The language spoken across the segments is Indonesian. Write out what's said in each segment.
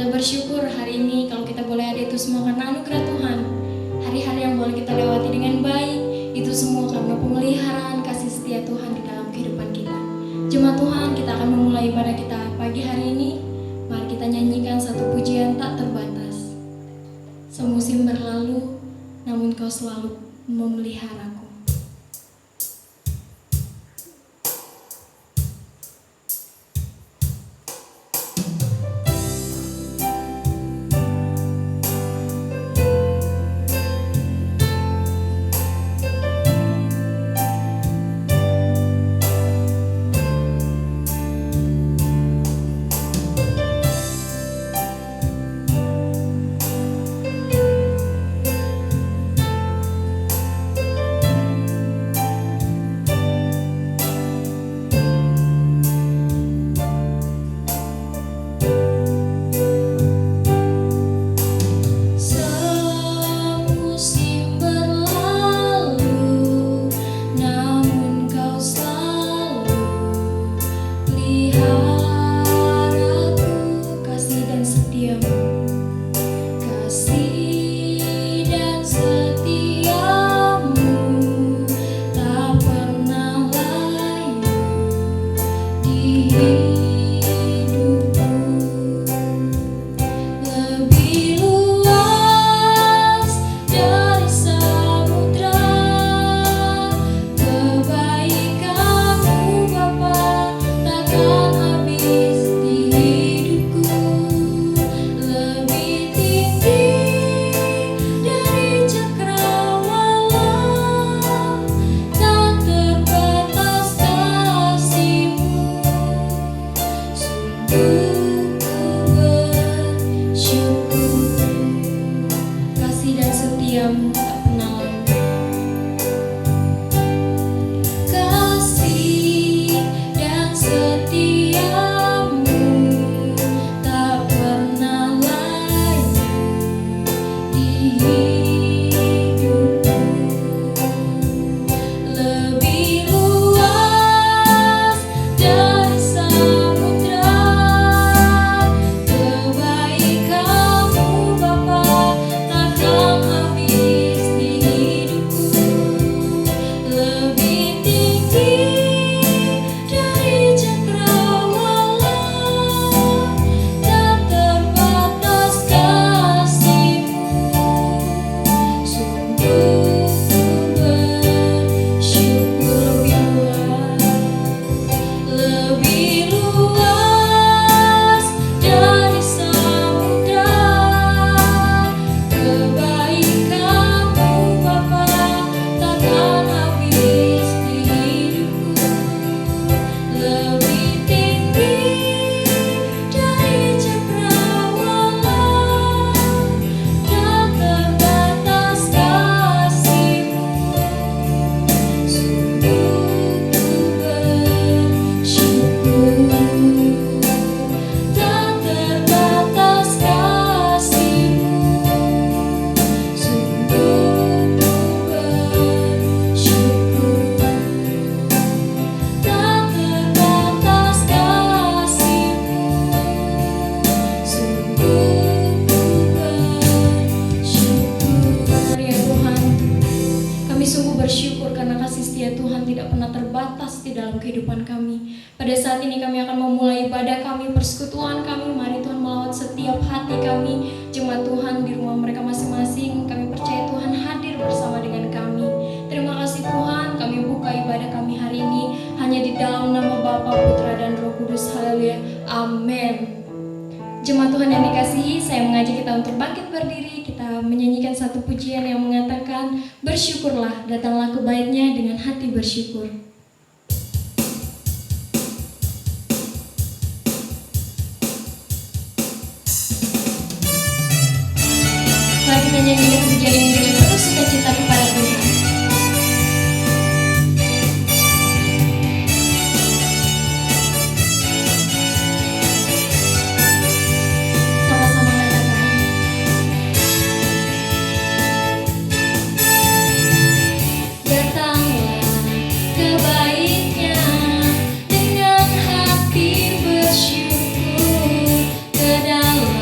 Kita bersyukur hari ini kalau kita boleh ada itu semua karena anugerah Tuhan. Hari-hari yang boleh kita lewati dengan baik, itu semua karena pemeliharaan kasih setia Tuhan di dalam kehidupan kita. Jemaat Tuhan, kita akan memulai ibadah kita pagi hari ini. Mari kita nyanyikan satu pujian tak terbatas. Semusim berlalu, namun kau selalu memeliharaku. Pada saat ini kami akan memulai ibadah kami, persekutuan kami. Mari Tuhan melawat setiap hati kami. Jemaat Tuhan di rumah mereka masing-masing, kami percaya Tuhan hadir bersama dengan kami. Terima kasih Tuhan, kami buka ibadah kami hari ini hanya di dalam nama Bapa, Putra, dan Roh Kudus. Haleluya, amin. Jemaat Tuhan yang dikasihi, saya mengajak kita untuk bangkit berdiri. Kita menyanyikan satu pujian yang mengatakan, bersyukurlah, datanglah ke bait-Nya dengan hati bersyukur. Mari kita nyanyikan pujian ini dengan penuh sukacita kepada Tuhan. Sama-sama katakan, datanglah ke bait-Nya dengan hati bersyukur, ke dalam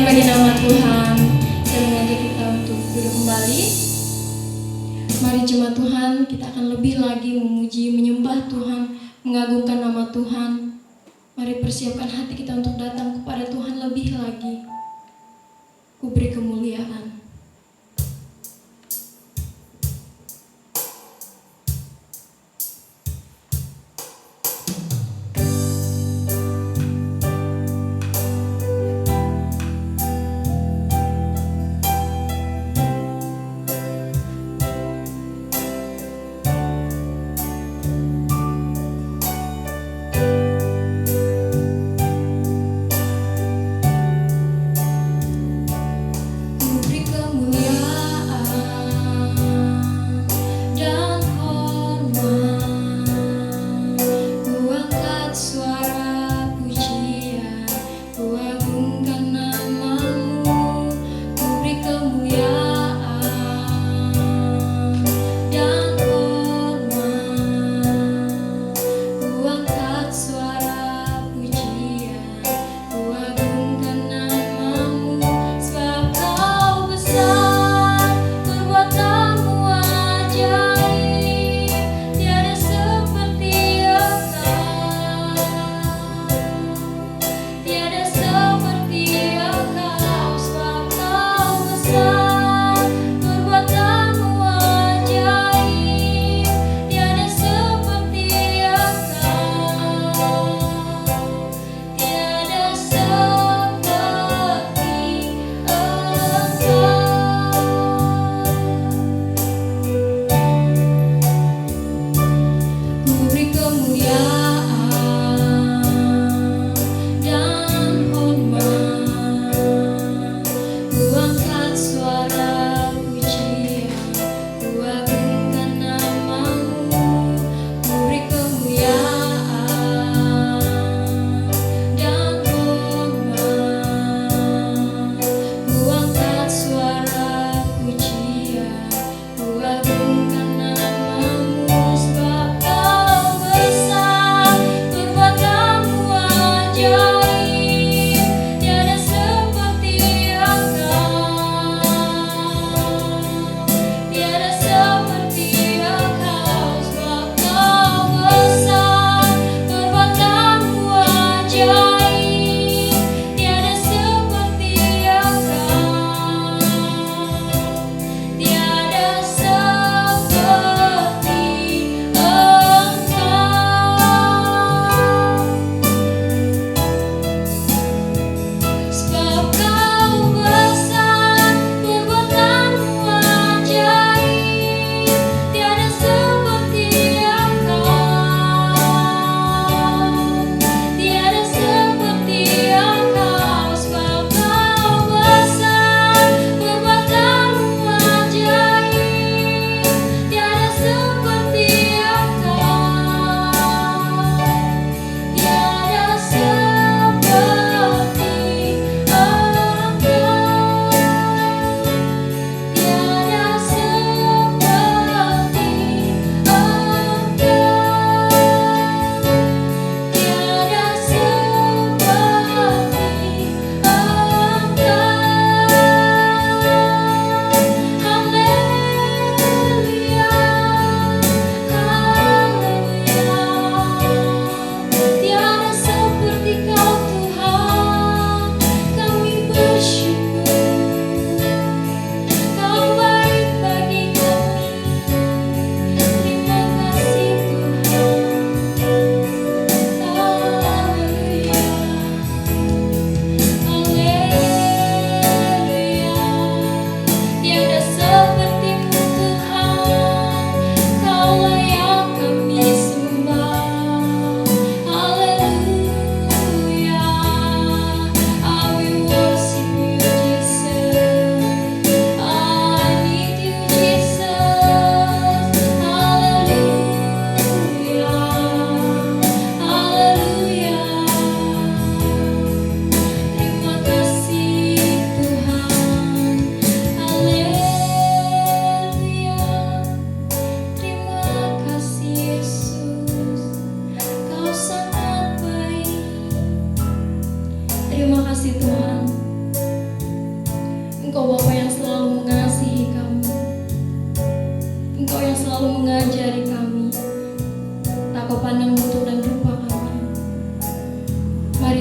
Kemuliaan bagi nama Tuhan. Saya mengajak kita untuk duduk kembali. Mari jemaat Tuhan, kita akan lebih lagi memuji, menyembah Tuhan, mengagungkan nama Tuhan. Mari persiapkan hati kita untuk datang kepada Tuhan lebih lagi. Ku beri kemuliaan.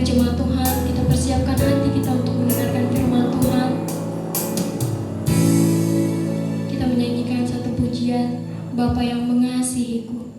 jemaat Tuhan, kita persiapkan hati kita untuk mendengarkan firman Tuhan. Kita menyanyikan satu pujian, Bapa yang mengasihiku.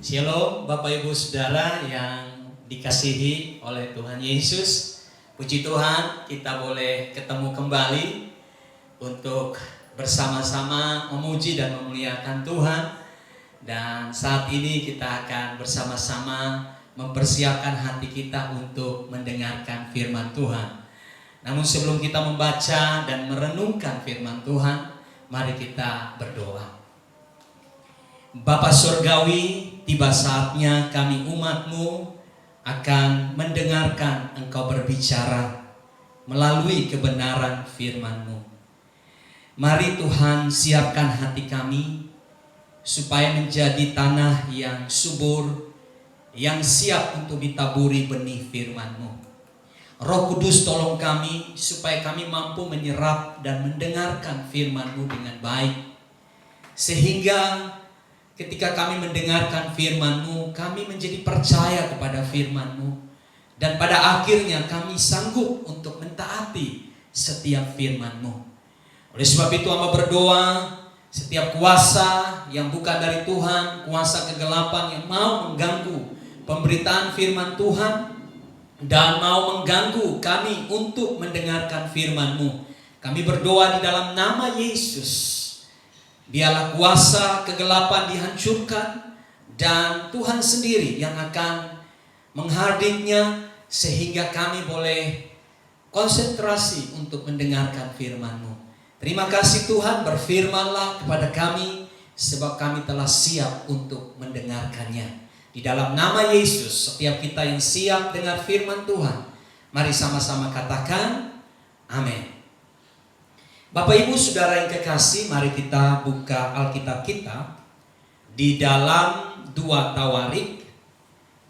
Shalom Bapak Ibu Saudara yang dikasihi oleh Tuhan Yesus. Puji Tuhan, kita boleh ketemu kembali untuk bersama-sama memuji dan memuliakan Tuhan. Dan saat ini kita akan bersama-sama mempersiapkan hati kita untuk mendengarkan firman Tuhan. Namun sebelum kita membaca dan merenungkan firman Tuhan, mari kita berdoa. Bapa Surgawi, tiba saatnya kami umat-Mu akan mendengarkan Engkau berbicara melalui kebenaran firman-Mu. Mari Tuhan siapkan hati kami supaya menjadi tanah yang subur, yang siap untuk ditaburi benih firman-Mu. Roh Kudus tolong kami supaya kami mampu menyerap dan mendengarkan firman-Mu dengan baik. Sehingga ketika kami mendengarkan firman-Mu, kami menjadi percaya kepada firman-Mu. Dan pada akhirnya kami sanggup untuk mentaati setiap firman-Mu. Oleh sebab itu hamba berdoa, setiap kuasa yang bukan dari Tuhan, kuasa kegelapan yang mau mengganggu pemberitaan firman Tuhan dan mau mengganggu kami untuk mendengarkan firman-Mu, kami berdoa di dalam nama Yesus. Biarlah kuasa kegelapan dihancurkan dan Tuhan sendiri yang akan menghadirnya sehingga kami boleh konsentrasi untuk mendengarkan firman-Mu. Terima kasih Tuhan, berfirmanlah kepada kami sebab kami telah siap untuk mendengarkannya. Di dalam nama Yesus, setiap kita yang siap dengar firman Tuhan, mari sama-sama katakan amin. Bapak Ibu Saudara yang kekasih, mari kita buka Alkitab kita di dalam 2 Tawarik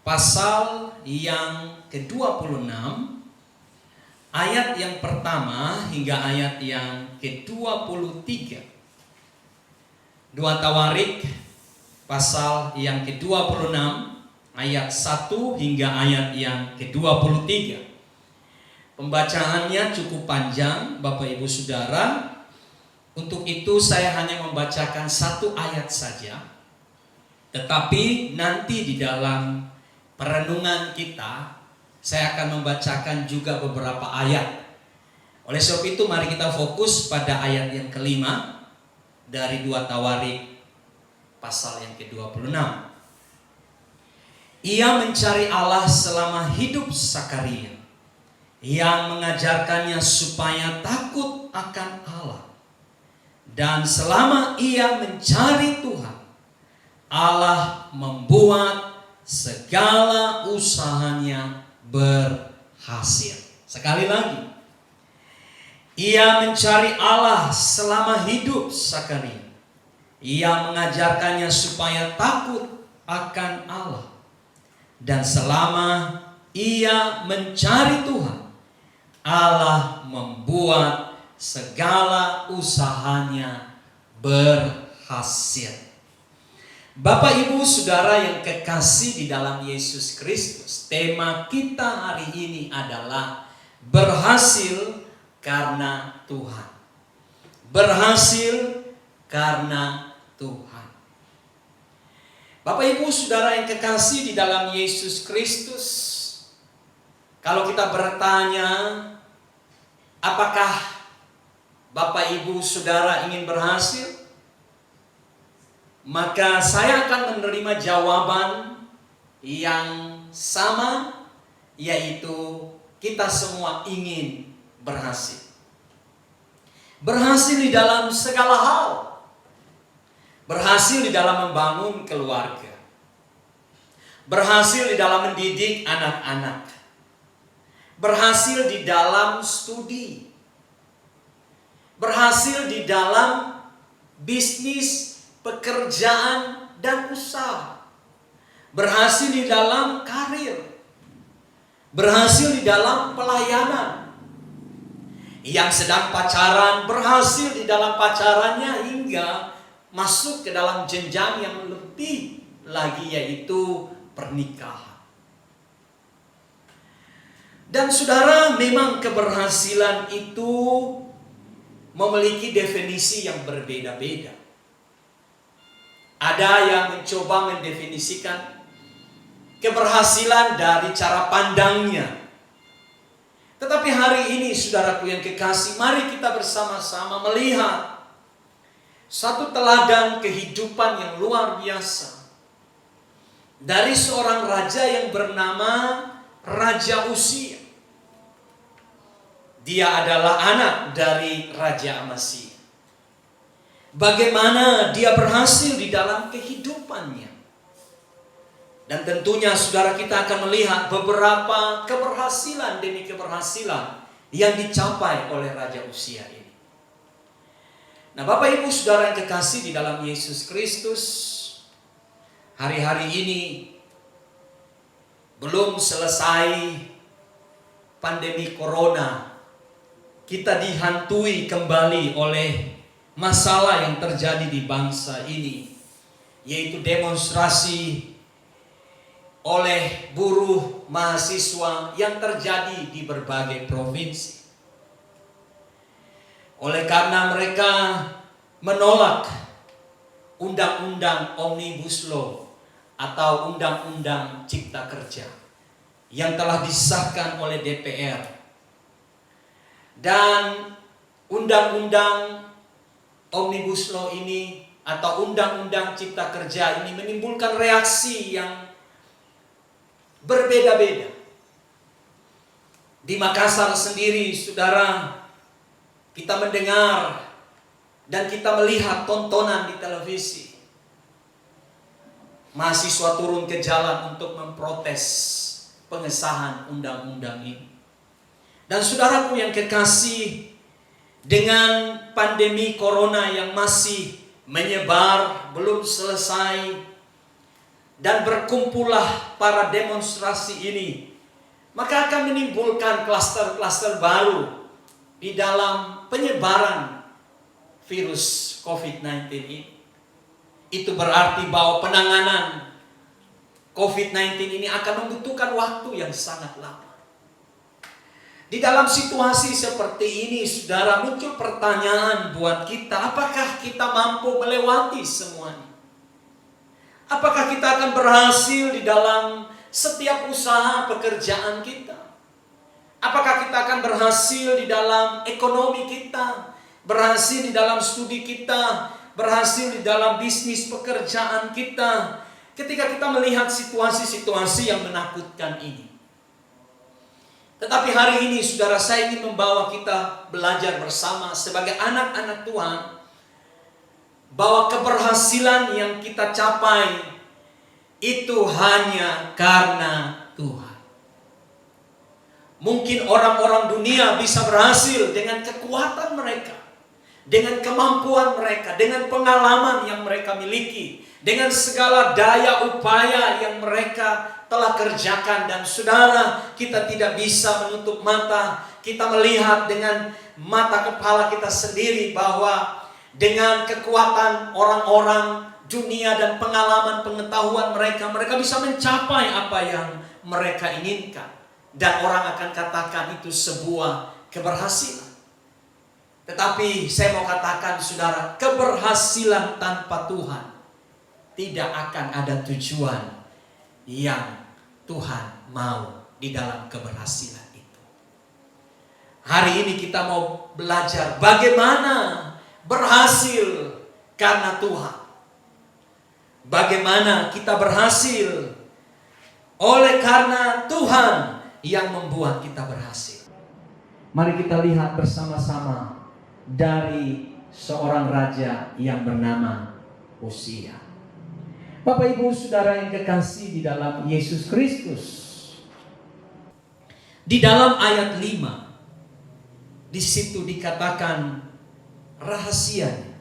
pasal yang ke-26, ayat yang pertama hingga ayat yang ke-23. 2 Tawarik pasal yang ke-26 ayat 1 hingga ayat yang ke-23. Pembacaannya cukup panjang Bapak Ibu Saudara. Untuk itu saya hanya membacakan satu ayat saja. Tetapi nanti di dalam perenungan kita saya akan membacakan juga beberapa ayat. Oleh sebab itu mari kita fokus pada ayat yang kelima dari 2 Tawarik pasal yang ke-26. Ia mencari Allah selama hidup Sakaria, yang mengajarkannya supaya takut akan Allah. Dan selama ia mencari Tuhan, Allah membuat segala usahanya berhasil. Sekali lagi, ia mencari Allah selama hidup Sakaria. Ia mengajarkannya supaya takut akan Allah. Dan selama ia mencari Tuhan, Allah membuat segala usahanya berhasil. Bapak Ibu Saudara yang kekasih di dalam Yesus Kristus, tema kita hari ini adalah berhasil karena Tuhan. Berhasil karena Tuhan. Bapak Ibu Saudara yang kekasih di dalam Yesus Kristus, kalau kita bertanya, apakah Bapak Ibu Saudara ingin berhasil? Maka saya akan menerima jawaban yang sama, yaitu kita semua ingin berhasil. Berhasil di dalam segala hal. Berhasil di dalam membangun keluarga. Berhasil di dalam mendidik anak-anak. Berhasil di dalam studi. Berhasil di dalam bisnis, pekerjaan, dan usaha. Berhasil di dalam karir. Berhasil di dalam pelayanan. Yang sedang pacaran berhasil di dalam pacarannya hingga masuk ke dalam jenjang yang lebih lagi, yaitu pernikahan. Dan saudara, memang keberhasilan itu memiliki definisi yang berbeda-beda. Ada yang mencoba mendefinisikan keberhasilan dari cara pandangnya. Tetapi hari ini saudaraku yang kekasih, mari kita bersama-sama melihat satu teladan kehidupan yang luar biasa dari seorang raja yang bernama Raja Uzia. Dia adalah anak dari Raja Amasya. Bagaimana dia berhasil di dalam kehidupannya. Dan tentunya saudara kita akan melihat beberapa keberhasilan demi keberhasilan yang dicapai oleh Raja Uzia ini. Nah, Bapak Ibu Saudara yang kekasih di dalam Yesus Kristus, hari-hari ini belum selesai pandemi corona, kita dihantui kembali oleh masalah yang terjadi di bangsa ini, yaitu demonstrasi oleh buruh mahasiswa yang terjadi di berbagai provinsi. Oleh karena mereka menolak undang-undang Omnibus Law atau undang-undang Cipta Kerja yang telah disahkan oleh DPR. Dan undang-undang Omnibus Law ini atau undang-undang cipta kerja ini menimbulkan reaksi yang berbeda-beda. Di Makassar sendiri, saudara, kita mendengar dan kita melihat tontonan di televisi. Mahasiswa turun ke jalan untuk memprotes pengesahan undang-undang ini. Dan saudaraku yang kekasih, dengan pandemi corona yang masih menyebar, belum selesai, dan berkumpullah para demonstrasi ini, maka akan menimbulkan klaster-klaster baru di dalam penyebaran virus COVID-19 ini. Itu berarti bahwa penanganan COVID-19 ini akan membutuhkan waktu yang sangat lama. Di dalam situasi seperti ini, saudara, muncul pertanyaan buat kita, apakah kita mampu melewati semuanya? Apakah kita akan berhasil di dalam setiap usaha pekerjaan kita? Apakah kita akan berhasil di dalam ekonomi kita? Berhasil di dalam studi kita? Berhasil di dalam bisnis pekerjaan kita? Ketika kita melihat situasi-situasi yang menakutkan ini. Tetapi hari ini, saudara, saya ingin membawa kita belajar bersama sebagai anak-anak Tuhan, bahwa keberhasilan yang kita capai itu hanya karena Tuhan. Mungkin orang-orang dunia bisa berhasil dengan kekuatan mereka, dengan kemampuan mereka, dengan pengalaman yang mereka miliki, dengan segala daya upaya yang mereka telah kerjakan. Dan saudara, kita tidak bisa menutup mata. Kita melihat dengan mata kepala kita sendiri bahwa dengan kekuatan orang-orang dunia dan pengalaman pengetahuan mereka, mereka bisa mencapai apa yang mereka inginkan. Dan orang akan katakan itu sebuah keberhasilan. Tetapi saya mau katakan, saudara, keberhasilan tanpa Tuhan tidak akan ada tujuan yang Tuhan mau di dalam keberhasilan itu. Hari ini kita mau belajar bagaimana berhasil karena Tuhan. Bagaimana kita berhasil oleh karena Tuhan yang membuat kita berhasil. Mari kita lihat bersama-sama dari seorang raja yang bernama Uzia. Bapak, Ibu, saudara yang kekasih di dalam Yesus Kristus, di dalam ayat 5, di situ dikatakan rahasianya.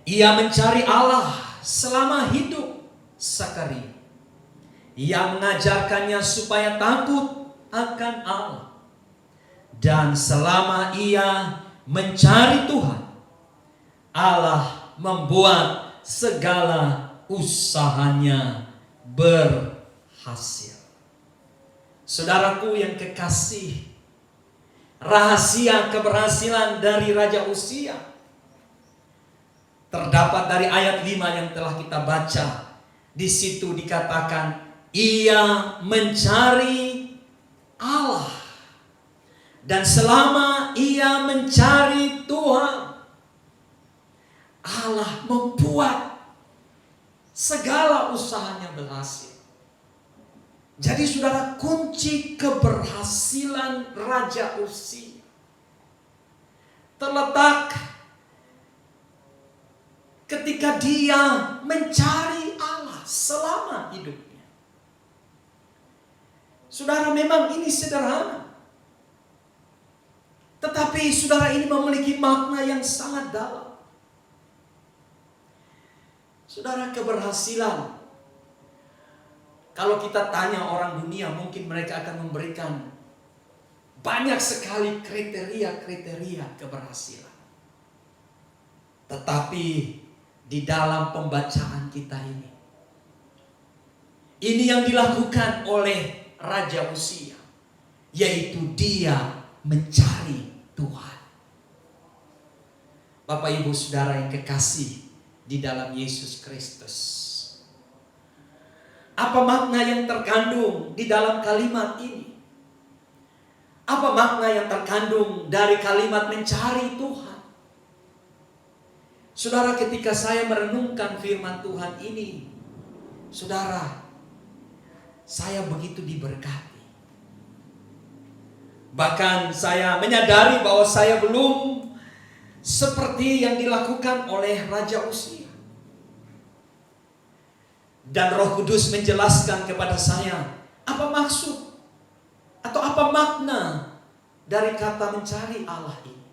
Ia mencari Allah selama hidup Zakaria. Ia mengajarkannya supaya takut akan Allah. Dan selama ia mencari Tuhan, Allah membuat segala usahanya berhasil. Saudaraku yang kekasih, rahasia keberhasilan dari Raja Uzia terdapat dari ayat 5 yang telah kita baca. Di situ dikatakan ia mencari Allah, dan selama ia mencari Tuhan, Allah membuat segala usahanya berhasil. Jadi saudara, kunci keberhasilan Raja Uzia terletak ketika dia mencari Allah selama hidupnya. Saudara, memang ini sederhana, tetapi saudara, ini memiliki makna yang sangat dalam. Saudara, keberhasilan, kalau kita tanya orang dunia, mungkin mereka akan memberikan banyak sekali kriteria-kriteria keberhasilan. Tetapi di dalam pembacaan kita ini yang dilakukan oleh Raja Uzia, yaitu dia mencari Tuhan. Bapak, Ibu, saudara yang kekasih di dalam Yesus Kristus, apa makna yang terkandung di dalam kalimat ini? Apa makna yang terkandung dari kalimat mencari Tuhan? Saudara, ketika saya merenungkan firman Tuhan ini, saudara, saya begitu diberkati. Bahkan saya menyadari bahwa saya belum seperti yang dilakukan oleh Raja Uzia. Dan Roh Kudus menjelaskan kepada saya apa maksud atau apa makna dari kata mencari Allah ini.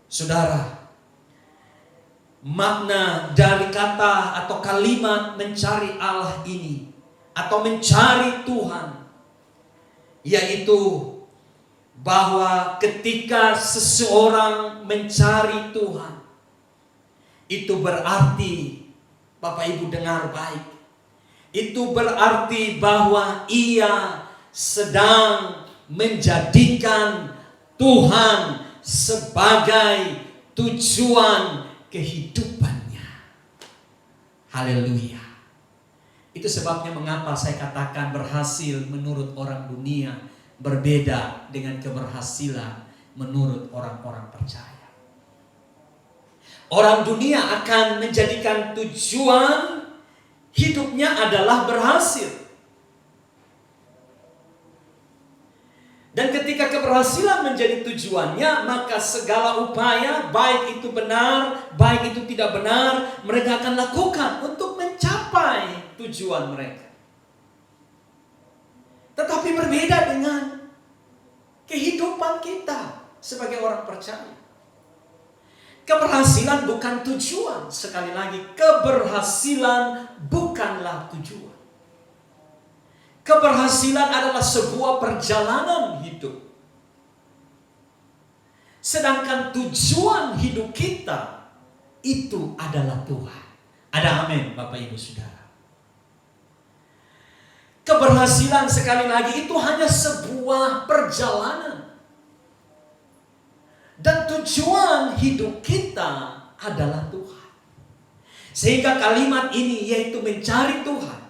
Saudara, makna dari kata atau kalimat mencari Allah ini atau mencari Tuhan, yaitu bahwa ketika seseorang mencari Tuhan, itu berarti, Bapak Ibu dengar baik, itu berarti bahwa ia sedang menjadikan Tuhan sebagai tujuan kehidupannya. Haleluya. Itu sebabnya mengapa saya katakan berhasil menurut orang dunia berbeda dengan keberhasilan menurut orang-orang percaya. Orang dunia akan menjadikan tujuan hidupnya adalah berhasil. Dan ketika keberhasilan menjadi tujuannya, maka segala upaya, baik itu benar, baik itu tidak benar, mereka akan lakukan untuk mencapai tujuan mereka. Tetapi berbeda dengan kehidupan kita sebagai orang percaya. Keberhasilan bukan tujuan. Sekali lagi, keberhasilan bukanlah tujuan. Keberhasilan adalah sebuah perjalanan hidup. Sedangkan tujuan hidup kita itu adalah Tuhan. Ada amin, Bapak Ibu Saudara. Keberhasilan sekali lagi itu hanya sebuah perjalanan. Dan tujuan hidup kita adalah Tuhan. Sehingga kalimat ini yaitu mencari Tuhan.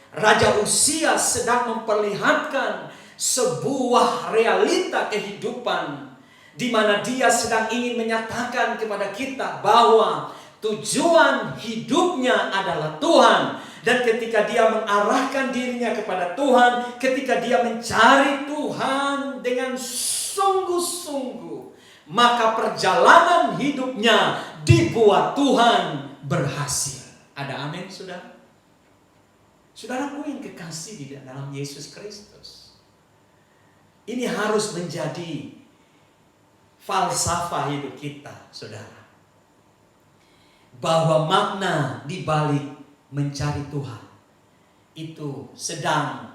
Raja Uzia sedang memperlihatkan sebuah realita kehidupan di mana dia sedang ingin menyatakan kepada kita bahwa tujuan hidupnya adalah Tuhan. Dan ketika dia mengarahkan dirinya kepada Tuhan, ketika dia mencari Tuhan dengan sungguh-sungguh, maka perjalanan hidupnya dibuat Tuhan berhasil. Ada amin, saudara? Saudaraku yang kekasih di dalam Yesus Kristus, ini harus menjadi falsafah hidup kita, saudara. Bahwa makna di balik mencari Tuhan itu sedang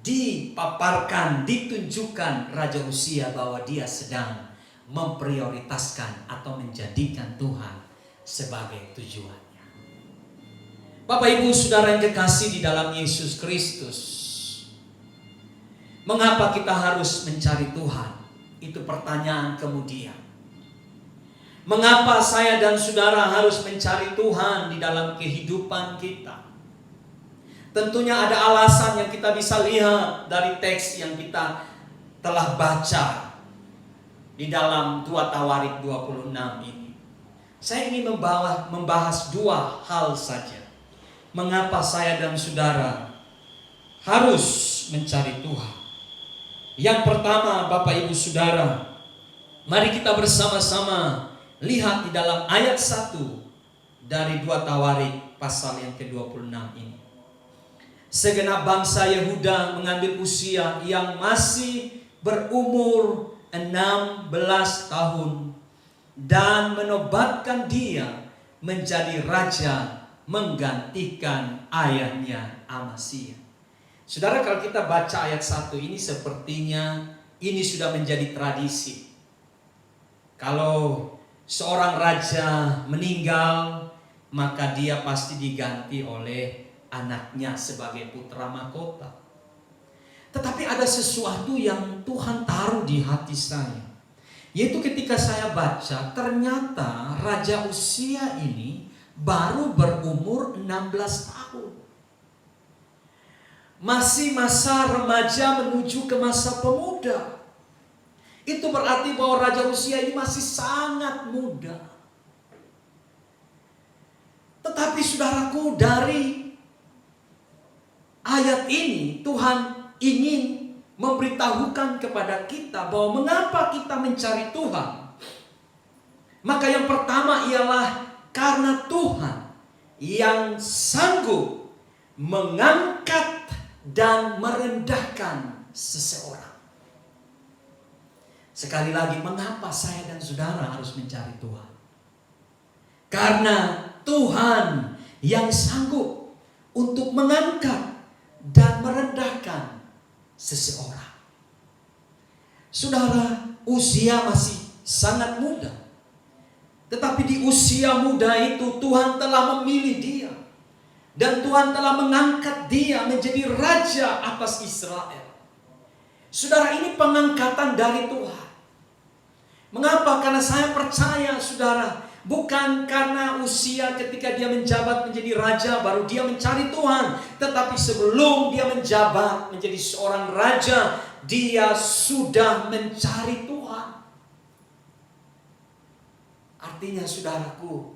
dipaparkan, ditunjukkan Raja Uzia bahwa dia sedang memprioritaskan atau menjadikan Tuhan sebagai tujuannya. Bapak Ibu Saudara yang kekasih di dalam Yesus Kristus, mengapa kita harus mencari Tuhan? Itu pertanyaan kemudian. Mengapa saya dan saudara harus mencari Tuhan di dalam kehidupan kita? Tentunya ada alasan yang kita bisa lihat dari teks yang kita telah baca di dalam 2 Tawarik 26 ini. Saya ingin membahas dua hal saja. Mengapa saya dan saudara harus mencari Tuhan? Yang pertama, Bapak Ibu Saudara, mari kita bersama-sama lihat di dalam ayat 1 dari 2 Tawarik pasal yang ke-26 ini. Segenap bangsa Yehuda mengambil Uzia yang masih berumur 16 tahun dan menobatkan dia menjadi raja menggantikan ayahnya Amazia. Saudara, kalau kita baca ayat 1 ini sepertinya ini sudah menjadi tradisi. Kalau seorang raja meninggal, maka dia pasti diganti oleh anaknya sebagai putra mahkota. Tetapi ada sesuatu yang Tuhan taruh di hati saya, yaitu ketika saya baca, ternyata Raja Uzia ini baru berumur 16 tahun. Masih masa remaja menuju ke masa pemuda. Itu berarti bahwa Raja Uzia ini masih sangat muda. Tetapi saudaraku, dari ayat ini Tuhan ingin memberitahukan kepada kita bahwa mengapa kita mencari Tuhan. Maka yang pertama ialah karena Tuhan yang sanggup mengangkat dan merendahkan seseorang. Sekali lagi, mengapa saya dan saudara harus mencari Tuhan? Karena Tuhan yang sanggup untuk mengangkat dan merendahkan seseorang. Saudara, usia masih sangat muda. Tetapi di usia muda itu Tuhan telah memilih dia. Dan Tuhan telah mengangkat dia menjadi raja atas Israel. Saudara, ini pengangkatan dari Tuhan. Mengapa? Karena saya percaya, saudara, bukan karena usia ketika dia menjabat menjadi raja baru dia mencari Tuhan. Tetapi sebelum dia menjabat menjadi seorang raja, dia sudah mencari Tuhan. Artinya, saudaraku,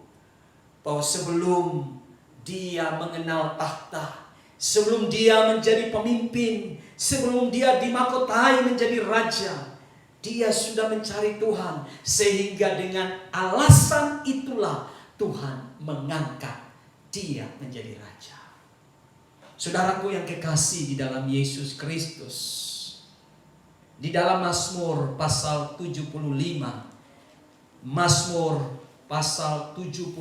bahwa sebelum dia mengenal takhta, sebelum dia menjadi pemimpin, sebelum dia dimahkotai menjadi raja, dia sudah mencari Tuhan. Sehingga dengan alasan itulah Tuhan mengangkat dia menjadi raja. Saudaraku yang kekasih di dalam Yesus Kristus, di dalam Mazmur pasal 75, Mazmur pasal 75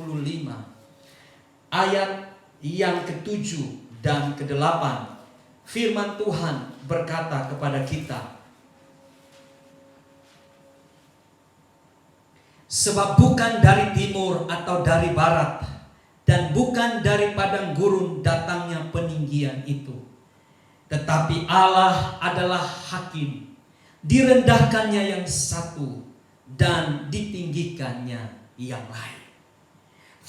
ayat yang ke-7 dan ke-8, firman Tuhan berkata kepada kita, sebab bukan dari timur atau dari barat, dan bukan dari padang gurun datangnya peninggian itu, tetapi Allah adalah hakim, direndahkannya yang satu dan ditinggikannya yang lain.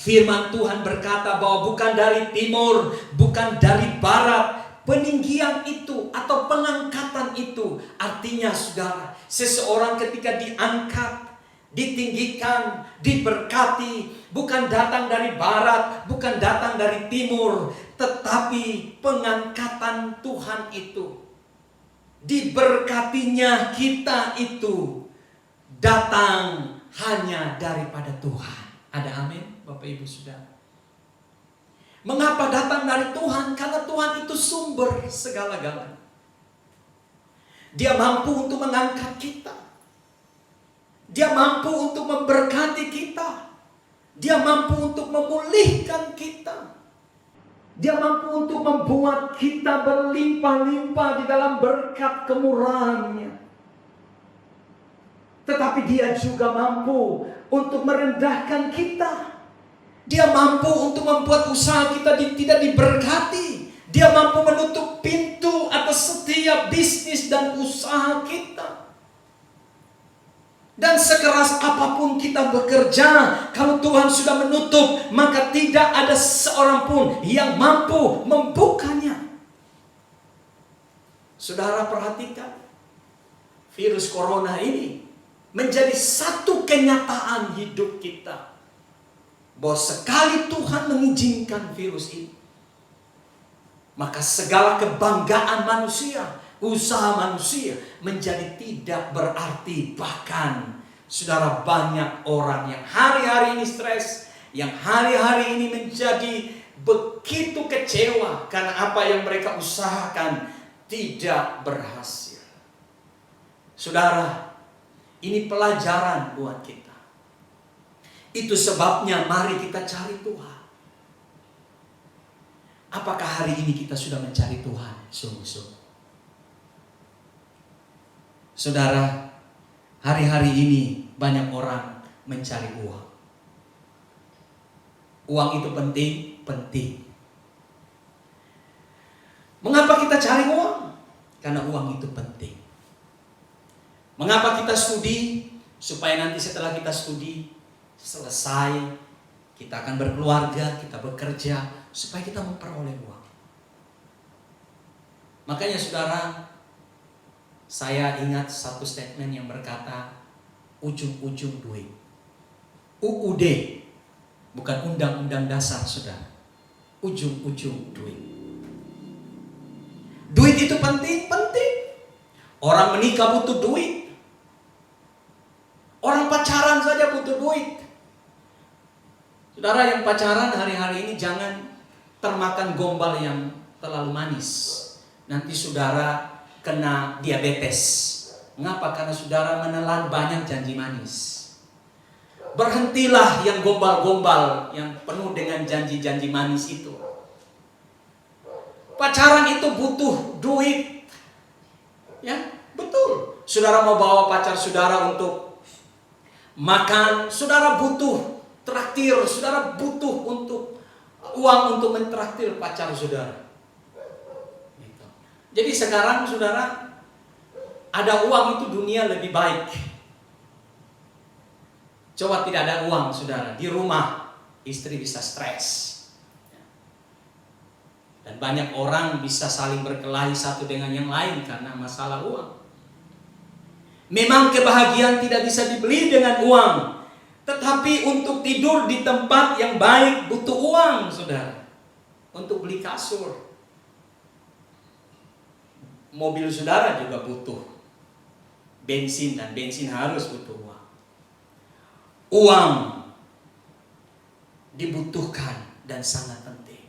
Firman Tuhan berkata bahwa bukan dari timur, bukan dari barat, peninggian itu atau pengangkatan itu. Artinya, saudara, seseorang ketika diangkat, ditinggikan, diberkati, bukan datang dari barat, bukan datang dari timur, tetapi pengangkatan Tuhan itu, diberkatinya kita itu datang hanya daripada Tuhan. Ada amin, Bapak Ibu Saudara? Mengapa datang dari Tuhan? Karena Tuhan itu sumber segala-galanya. Dia mampu untuk mengangkat kita. Dia mampu untuk memberkati kita. Dia mampu untuk memulihkan kita. Dia mampu untuk membuat kita berlimpah-limpah di dalam berkat kemurahan-Nya. Tetapi dia juga mampu untuk merendahkan kita. Dia mampu untuk membuat usaha kita tidak diberkati. Dia mampu menutup pintu atas setiap bisnis dan usaha kita. Dan sekeras apapun kita bekerja, kalau Tuhan sudah menutup, maka tidak ada seorang pun yang mampu membukanya. Saudara, perhatikan, virus corona ini menjadi satu kenyataan hidup kita, bahwa sekali Tuhan mengizinkan virus ini, maka segala kebanggaan manusia, usaha manusia menjadi tidak berarti. Bahkan, saudara, banyak orang yang hari-hari ini stres, yang hari-hari ini menjadi begitu kecewa karena apa yang mereka usahakan tidak berhasil. Saudara, ini pelajaran buat kita. Itu sebabnya mari kita cari Tuhan. Apakah hari ini kita sudah mencari Tuhan sungguh-sungguh? Saudara, hari-hari ini banyak orang mencari uang. Uang itu penting. Mengapa kita cari uang? Karena uang itu penting. Mengapa kita studi? Supaya nanti setelah kita studi selesai, kita akan berkeluarga, kita bekerja, supaya kita memperoleh uang. Makanya, saudara, saya ingat satu statement yang berkata, ujung-ujung duit, UUD, bukan undang-undang dasar, saudara. Ujung-ujung duit. Duit itu penting. Orang menikah butuh duit. Orang pacaran saja butuh duit. Saudara yang pacaran hari-hari ini jangan termakan gombal yang terlalu manis. Nanti saudara kena diabetes. Mengapa? Karena saudara menelan banyak janji manis. Berhentilah yang gombal-gombal, yang penuh dengan janji-janji manis itu. Pacaran itu butuh duit. Ya, betul. Saudara mau bawa pacar saudara untuk makan, saudara butuh traktir, saudara butuh untuk uang untuk mentraktir pacar saudara. Gitu. Jadi sekarang saudara, ada uang itu dunia lebih baik. Coba tidak ada uang saudara, di rumah istri bisa stres. Dan banyak orang bisa saling berkelahi satu dengan yang lain karena masalah uang. Memang kebahagiaan tidak bisa dibeli dengan uang. Tetapi untuk tidur di tempat yang baik butuh uang saudara. Untuk beli kasur. Mobil saudara juga butuh bensin, dan bensin harus butuh uang. Uang dibutuhkan dan sangat penting.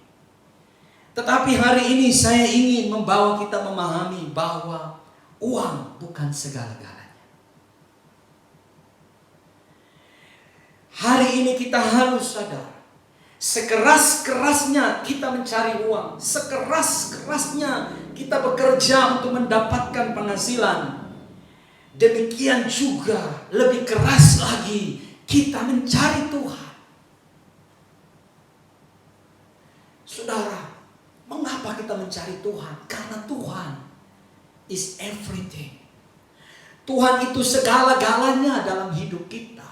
Tetapi hari ini saya ingin membawa kita memahami bahwa uang bukan segala-galanya. Hari ini kita harus sadar, sekeras-kerasnya kita mencari uang, sekeras-kerasnya kita bekerja untuk mendapatkan penghasilan, demikian juga lebih keras lagi kita mencari Tuhan. Saudara, mengapa kita mencari Tuhan? Karena Tuhan is everything. Tuhan itu segala-galanya dalam hidup kita.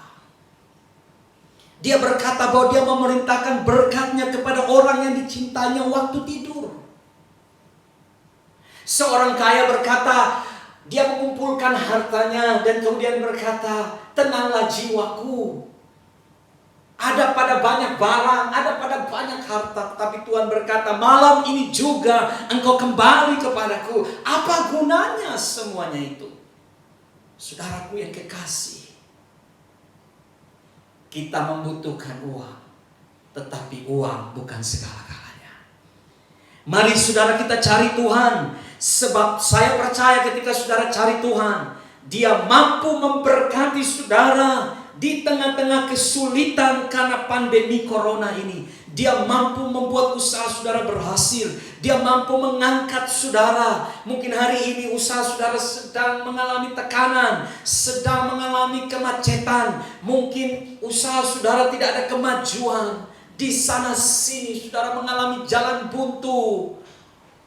Dia berkata bahwa dia memerintahkan berkatnya kepada orang yang dicintainya waktu tidur. Seorang kaya berkata, dia mengumpulkan hartanya dan kemudian berkata, tenanglah jiwaku. Ada pada banyak barang, ada pada banyak harta. Tapi Tuhan berkata, malam ini juga engkau kembali kepadaku. Apa gunanya semuanya itu? Saudaraku yang kekasih, kita membutuhkan uang. Tetapi uang bukan segala-galanya. Mari saudara kita cari Tuhan. Sebab saya percaya ketika saudara cari Tuhan, Dia mampu memberkati saudara di tengah-tengah kesulitan karena pandemi corona ini. Dia mampu membuat usaha saudara berhasil. Dia mampu mengangkat saudara. Mungkin hari ini usaha saudara sedang mengalami tekanan, sedang mengalami kemacetan. Mungkin usaha saudara tidak ada kemajuan. Di sana sini saudara mengalami jalan buntu.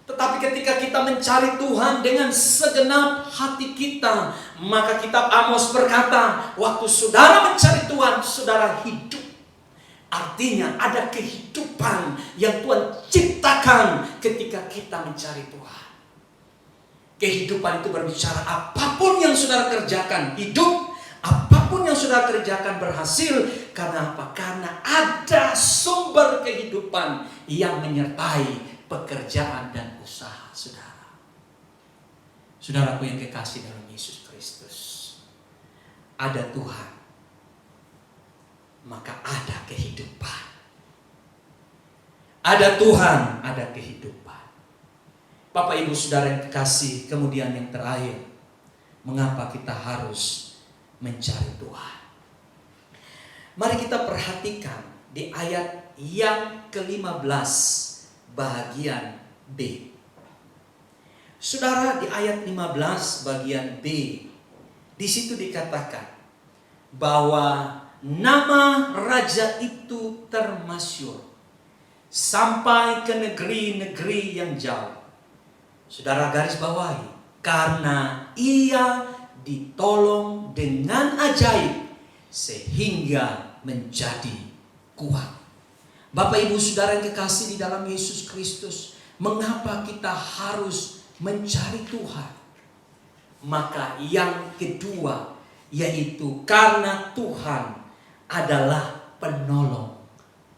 Tetapi ketika kita mencari Tuhan dengan segenap hati kita, maka kitab Amos berkata, waktu saudara mencari Tuhan, saudara hidup. Artinya ada kehidupan yang Tuhan ciptakan ketika kita mencari Tuhan. Kehidupan itu berbicara apapun yang saudara kerjakan, hidup. Apapun yang saudara kerjakan berhasil. Karena apa? Karena ada sumber kehidupan yang menyertai pekerjaan dan usaha saudara. Saudaraku yang kekasih dalam Yesus Kristus, ada Tuhan, maka ada kehidupan. Ada Tuhan, ada kehidupan. Bapak Ibu Saudara yang kekasih, kemudian yang terakhir, mengapa kita harus mencari Tuhan? Mari kita perhatikan di ayat yang ke-15 bagian B. Saudara, di ayat 15 bagian B, di situ dikatakan bahwa nama raja itu termasyhur sampai ke negeri-negeri yang jauh. Saudara garis bawahi, karena ia ditolong dengan ajaib sehingga menjadi kuat. Bapak Ibu Saudara yang kekasih di dalam Yesus Kristus, mengapa kita harus mencari Tuhan? Maka yang kedua, yaitu karena Tuhan adalah penolong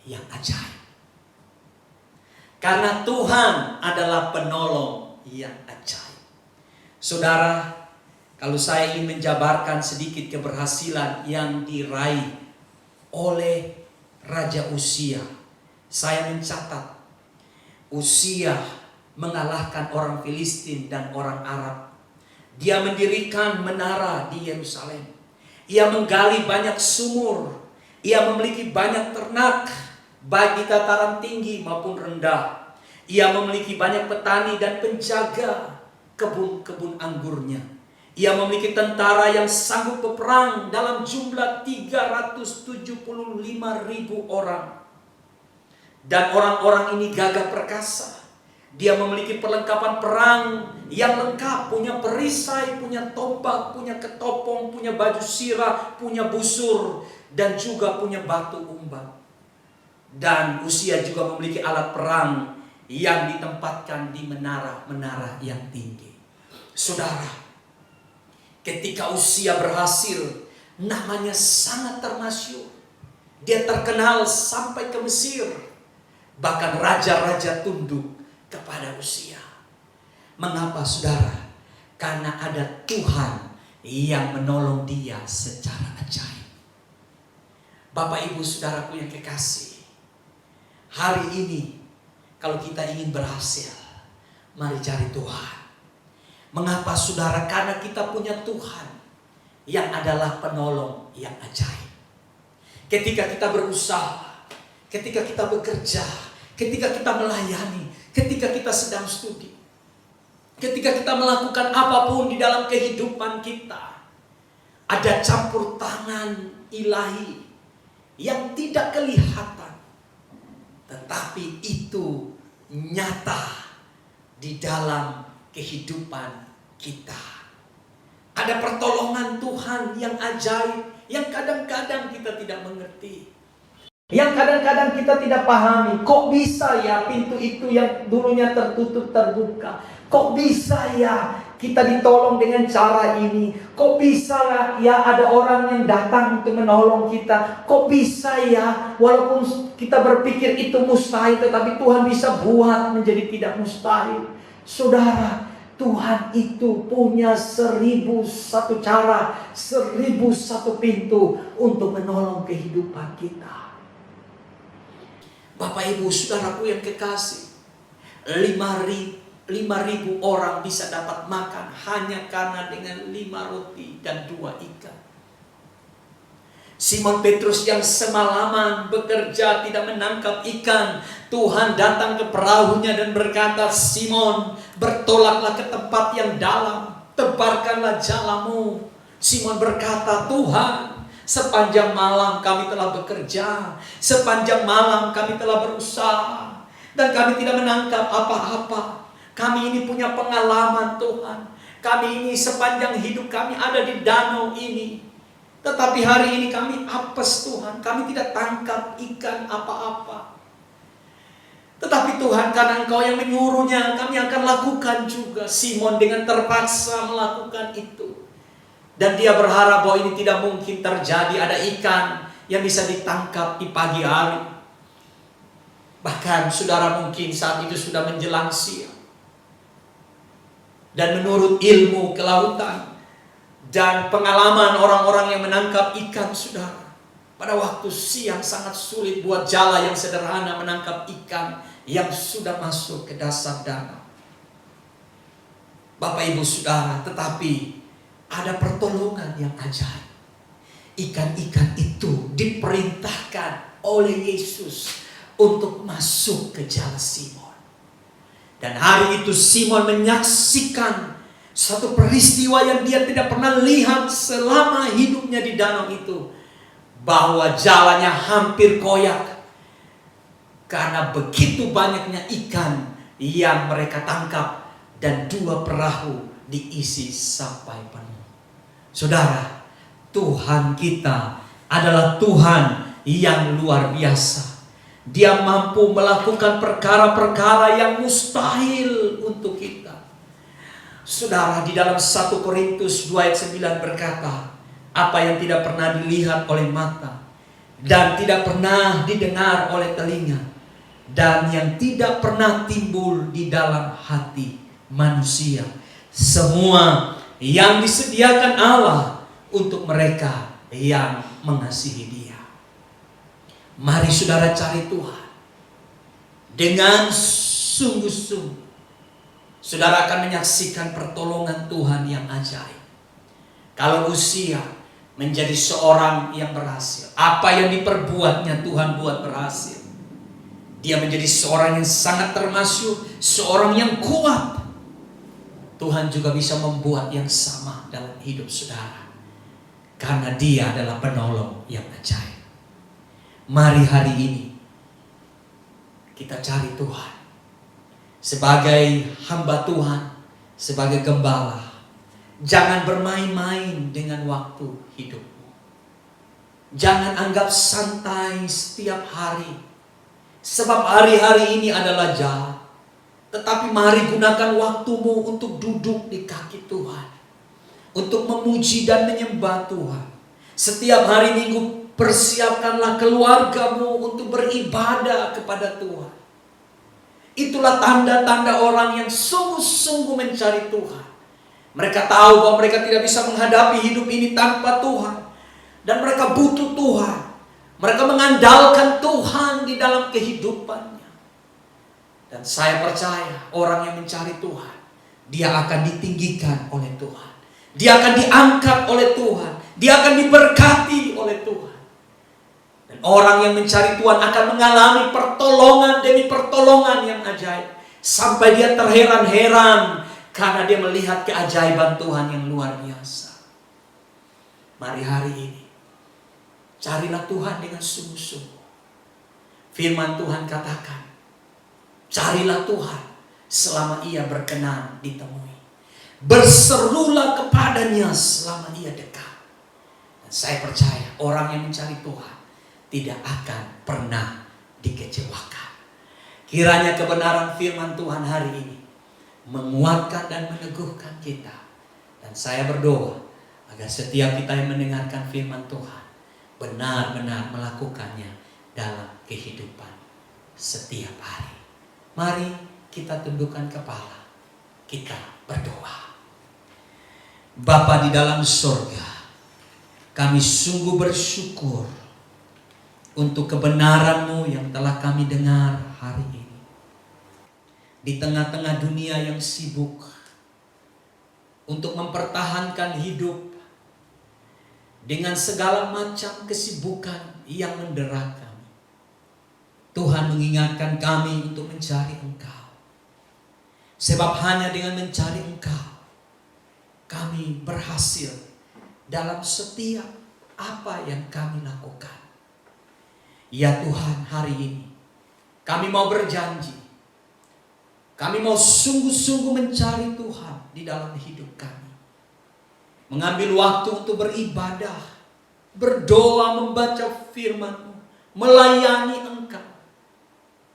yang ajaib. Karena Tuhan adalah penolong yang ajaib. Saudara, kalau saya ingin menjabarkan sedikit keberhasilan yang diraih oleh Raja Uzia, saya mencatat Uzia mengalahkan orang Filistin dan orang Arab. Dia mendirikan menara di Yerusalem. Ia menggali banyak sumur. Ia memiliki banyak ternak, baik di dataran tinggi maupun rendah. Ia memiliki banyak petani dan penjaga kebun-kebun anggurnya. Ia memiliki tentara yang sanggup berperang dalam jumlah 375.000 orang. Dan orang-orang ini gagah perkasa. Dia memiliki perlengkapan perang yang lengkap, punya perisai, punya tombak, punya ketopong, punya baju sirah, punya busur, dan juga punya batu umbat. Dan Uzia juga memiliki alat perang yang ditempatkan di menara-menara yang tinggi. Saudara, ketika Uzia berhasil, namanya sangat termasyhur. Dia terkenal sampai ke Mesir. Bahkan raja-raja tunduk kepada Uzia. Mengapa saudara? Karena ada Tuhan yang menolong dia secara ajaib. Bapak ibu saudaraku yang kekasih, hari ini kalau kita ingin berhasil, mari cari Tuhan. Mengapa saudara? Karena kita punya Tuhan yang adalah penolong yang ajaib. Ketika kita berusaha, ketika kita bekerja, ketika kita melayani, ketika kita sedang studi, ketika kita melakukan apapun di dalam kehidupan kita, ada campur tangan ilahi yang tidak kelihatan, tetapi itu nyata di dalam kehidupan kita. Ada pertolongan Tuhan yang ajaib, yang kadang-kadang kita tidak mengerti, yang kadang-kadang kita tidak pahami. Kok bisa ya pintu itu yang dulunya tertutup terbuka? Kok bisa ya kita ditolong dengan cara ini? Kok bisa ya ada orang yang datang untuk menolong kita? Kok bisa ya walaupun kita berpikir itu mustahil, tetapi Tuhan bisa buat menjadi tidak mustahil. Saudara, Tuhan itu punya 1001 cara, 1001 pintu untuk menolong kehidupan kita. Bapak ibu saudaraku yang kekasih, 5.000 orang bisa dapat makan hanya karena dengan 5 roti dan 2 ikan. Simon Petrus yang semalaman bekerja tidak menangkap ikan, Tuhan datang ke perahunya dan berkata, Simon, bertolaklah ke tempat yang dalam, tebarkanlah jalamu. Simon berkata, Tuhan, sepanjang malam kami telah bekerja, sepanjang malam kami telah berusaha, dan kami tidak menangkap apa-apa. Kami ini punya pengalaman Tuhan. Kami ini sepanjang hidup kami ada di danau ini. Tetapi hari ini kami apes Tuhan. Kami tidak tangkap ikan apa-apa. Tetapi Tuhan, karena Engkau yang menyuruhnya, kami akan lakukan juga. Simon dengan terpaksa melakukan itu. Dan dia berharap bahwa ini tidak mungkin terjadi. Ada ikan yang bisa ditangkap di pagi hari. Bahkan saudara mungkin saat itu sudah menjelang siang. Dan menurut ilmu kelautan dan pengalaman orang-orang yang menangkap ikan, saudara, pada waktu siang sangat sulit buat jala yang sederhana menangkap ikan yang sudah masuk ke dasar danau. Bapak ibu saudara, tetapi ada pertolongan yang ajaib. Ikan-ikan itu diperintahkan oleh Yesus untuk masuk ke jala Simon. Dan hari itu Simon menyaksikan satu peristiwa yang dia tidak pernah lihat selama hidupnya di danau itu. Bahwa jalannya hampir koyak. Karena begitu banyaknya ikan yang mereka tangkap. Dan 2 perahu diisi sampai penuh. Saudara, Tuhan kita adalah Tuhan yang luar biasa. Dia mampu melakukan perkara-perkara yang mustahil untuk kita. Saudara, di dalam 1 Korintus 2 ayat 9 berkata, apa yang tidak pernah dilihat oleh mata, dan tidak pernah didengar oleh telinga, dan yang tidak pernah timbul di dalam hati manusia. Semua yang disediakan Allah untuk mereka yang mengasihi Dia. Mari saudara cari Tuhan dengan sungguh-sungguh. Saudara akan menyaksikan pertolongan Tuhan yang ajaib. Kalau Uzia menjadi seorang yang berhasil, apa yang diperbuatnya Tuhan buat berhasil. Dia menjadi seorang yang sangat termasyhur, seorang yang kuat. Tuhan juga bisa membuat yang sama dalam hidup saudara, karena Dia adalah penolong yang ajaib. Mari hari ini kita cari Tuhan sebagai hamba Tuhan, sebagai gembala. Jangan bermain-main dengan waktu hidupmu. Jangan anggap santai setiap hari, sebab hari-hari ini adalah jahat. Tetapi mari gunakan waktumu untuk duduk di kaki Tuhan, untuk memuji dan menyembah Tuhan. Setiap hari Minggu persiapkanlah keluargamu untuk beribadah kepada Tuhan. Itulah tanda-tanda orang yang sungguh-sungguh mencari Tuhan. Mereka tahu bahwa mereka tidak bisa menghadapi hidup ini tanpa Tuhan, dan mereka butuh Tuhan. Mereka mengandalkan Tuhan di dalam kehidupannya. Dan saya percaya orang yang mencari Tuhan, dia akan ditinggikan oleh Tuhan. Dia akan diangkat oleh Tuhan. Dia akan diberkati oleh Tuhan. Dan orang yang mencari Tuhan akan mengalami pertolongan demi pertolongan yang ajaib. Sampai dia terheran-heran karena dia melihat keajaiban Tuhan yang luar biasa. Mari hari ini carilah Tuhan dengan sungguh-sungguh. Firman Tuhan katakan, carilah Tuhan selama Ia berkenan ditemui. Berserulah kepadanya selama Ia dekat. Dan saya percaya orang yang mencari Tuhan tidak akan pernah dikecewakan. Kiranya kebenaran firman Tuhan hari ini menguatkan dan meneguhkan kita. Dan saya berdoa agar setiap kita yang mendengarkan firman Tuhan benar-benar melakukannya dalam kehidupan setiap hari. Mari kita tundukkan kepala, kita berdoa. Bapa di dalam surga, kami sungguh bersyukur untuk kebenaran-Mu yang telah kami dengar hari ini. Di tengah-tengah dunia yang sibuk untuk mempertahankan hidup dengan segala macam kesibukan yang mendera kami, Tuhan mengingatkan kami untuk mencari Engkau. Sebab hanya dengan mencari Engkau, kami berhasil dalam setiap apa yang kami lakukan. Ya Tuhan, hari ini kami mau berjanji, kami mau sungguh-sungguh mencari Tuhan di dalam hidup kami. Mengambil waktu untuk beribadah, berdoa, membaca firman-Mu, melayani Engkau,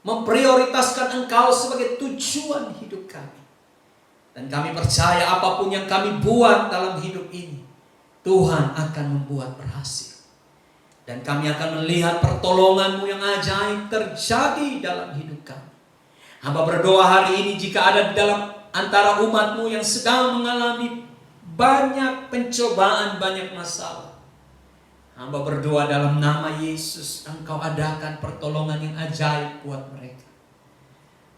memprioritaskan Engkau sebagai tujuan hidup kami. Dan kami percaya apapun yang kami buat dalam hidup ini, Tuhan akan membuat berhasil. Dan kami akan melihat pertolongan-Mu yang ajaib terjadi dalam hidup kami. Hamba berdoa hari ini jika ada dalam antara umat-Mu yang sedang mengalami banyak pencobaan, banyak masalah, hamba berdoa dalam nama Yesus, Engkau adakan pertolongan yang ajaib buat mereka.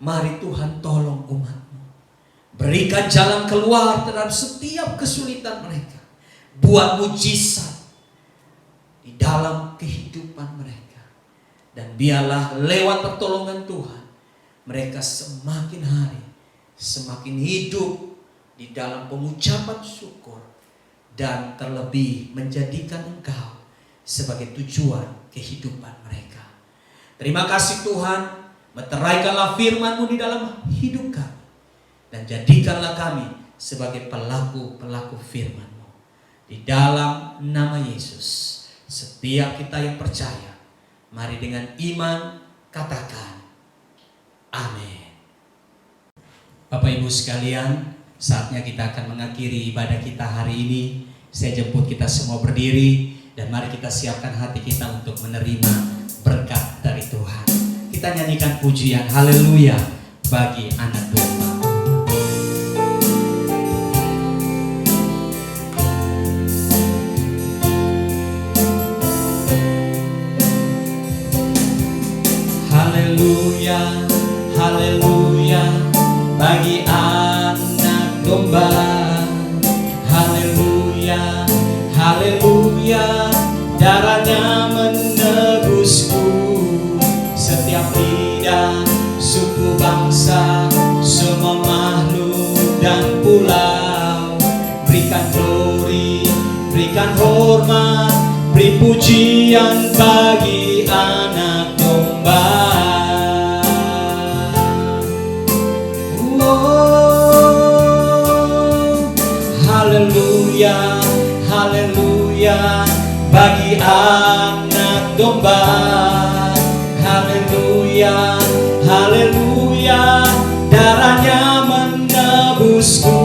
Mari Tuhan tolong umat-Mu. Berikan jalan keluar terhadap setiap kesulitan mereka. Buat mujizat di dalam kehidupan mereka. Dan biarlah lewat pertolongan Tuhan, mereka semakin hari semakin hidup di dalam pengucapan syukur, dan terlebih menjadikan Engkau sebagai tujuan kehidupan mereka. Terima kasih Tuhan, meteraikanlah firman-Mu di dalam hidup kami, dan jadikanlah kami sebagai pelaku-pelaku firman-Mu. Di dalam nama Yesus, setiap kita yang percaya, mari dengan iman katakan amin. Bapak Ibu sekalian, saatnya kita akan mengakhiri ibadah kita hari ini. Saya jemput kita semua berdiri. dan mari kita siapkan hati kita untuk menerima berkat dari Tuhan. Kita nyanyikan pujian haleluya bagi anak domba. Haleluya, haleluya bagi anak domba. Haleluya, haleluya, darahnya menebusku. Setiap lidah, suku bangsa, semua makhluk dan pulau, berikan glory, berikan hormat, beri pujian bagi anak domba. Haleluya, haleluya bagi anak domba. Haleluya, haleluya, darahnya menebusku.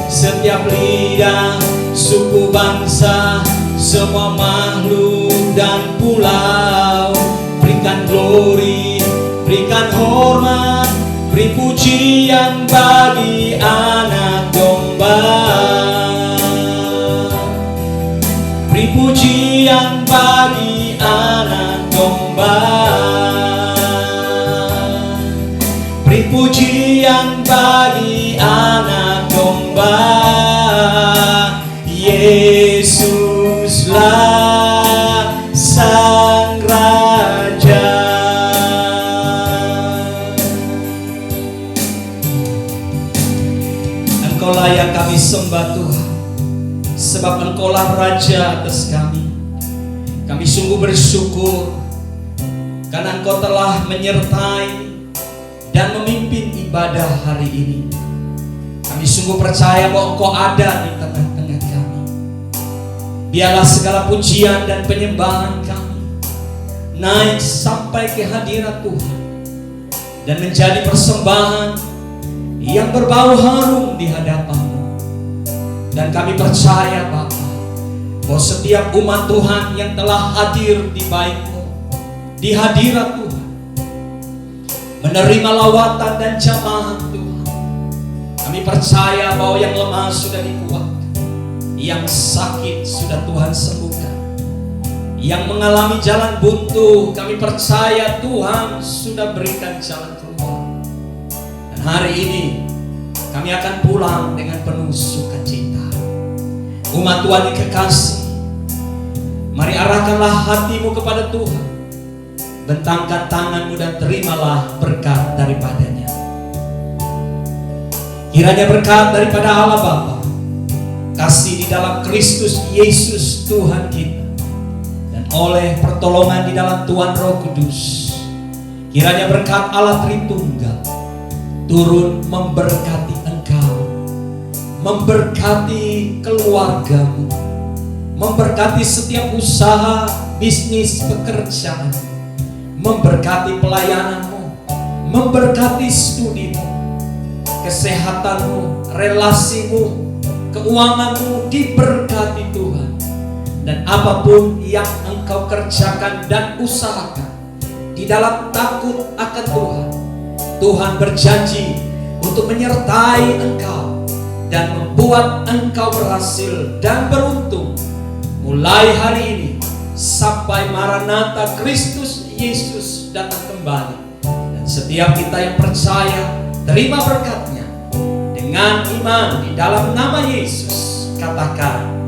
Setiap lidah, suku bangsa, semua makhluk dan pulau, berikan glory, berikan hormat, beri pujian bagi anak domba. Beri pujian bagi anak domba. Beri pujian bagi anak domba. Yesuslah Sang Raja. Engkaulah yang kami sembah Tuhan, sebab Engkaulah Raja atas kami. Kami sungguh bersyukur karena Engkau telah menyertai dan memimpin ibadah hari ini. Kami sungguh percaya bahwa Engkau ada di tengah-tengah kami. Biarlah segala pujian dan penyembahan kami naik sampai ke hadirat Tuhan dan menjadi persembahan yang berbau harum di hadapan-Mu. Dan kami percaya Bapa, bahwa setiap umat Tuhan yang telah hadir di bait-Mu, di hadirat Tuhan, menerima lawatan dan jamaah Tuhan. Kami percaya bahwa yang lemah sudah dikuatkan, yang sakit sudah Tuhan sembuhkan, yang mengalami jalan buntu, kami percaya Tuhan sudah berikan jalan keluar. Dan hari ini kami akan pulang dengan penuh sukacita. Umat Tuhan yang kekasih, mari arahkanlah hatimu kepada Tuhan. Bentangkan tanganmu dan terimalah berkat daripadanya. Kiranya berkat daripada Allah Bapa, kasih di dalam Kristus Yesus Tuhan kita, dan oleh pertolongan di dalam Tuhan Roh Kudus, kiranya berkat Allah Tritunggal turun memberkati engkau, memberkati keluargamu, memberkati setiap usaha, bisnis, pekerjaan, memberkati pelayananmu, memberkati studimu, kesehatanmu, relasimu, keuanganmu diberkati Tuhan. Dan apapun yang engkau kerjakan dan usahakan di dalam takut akan Tuhan, Tuhan berjanji untuk menyertai engkau dan membuat engkau berhasil dan beruntung mulai hari ini sampai Maranatha Kristus Yesus datang kembali. Dan setiap kita yang percaya terima berkatnya dengan iman di dalam nama Yesus, katakan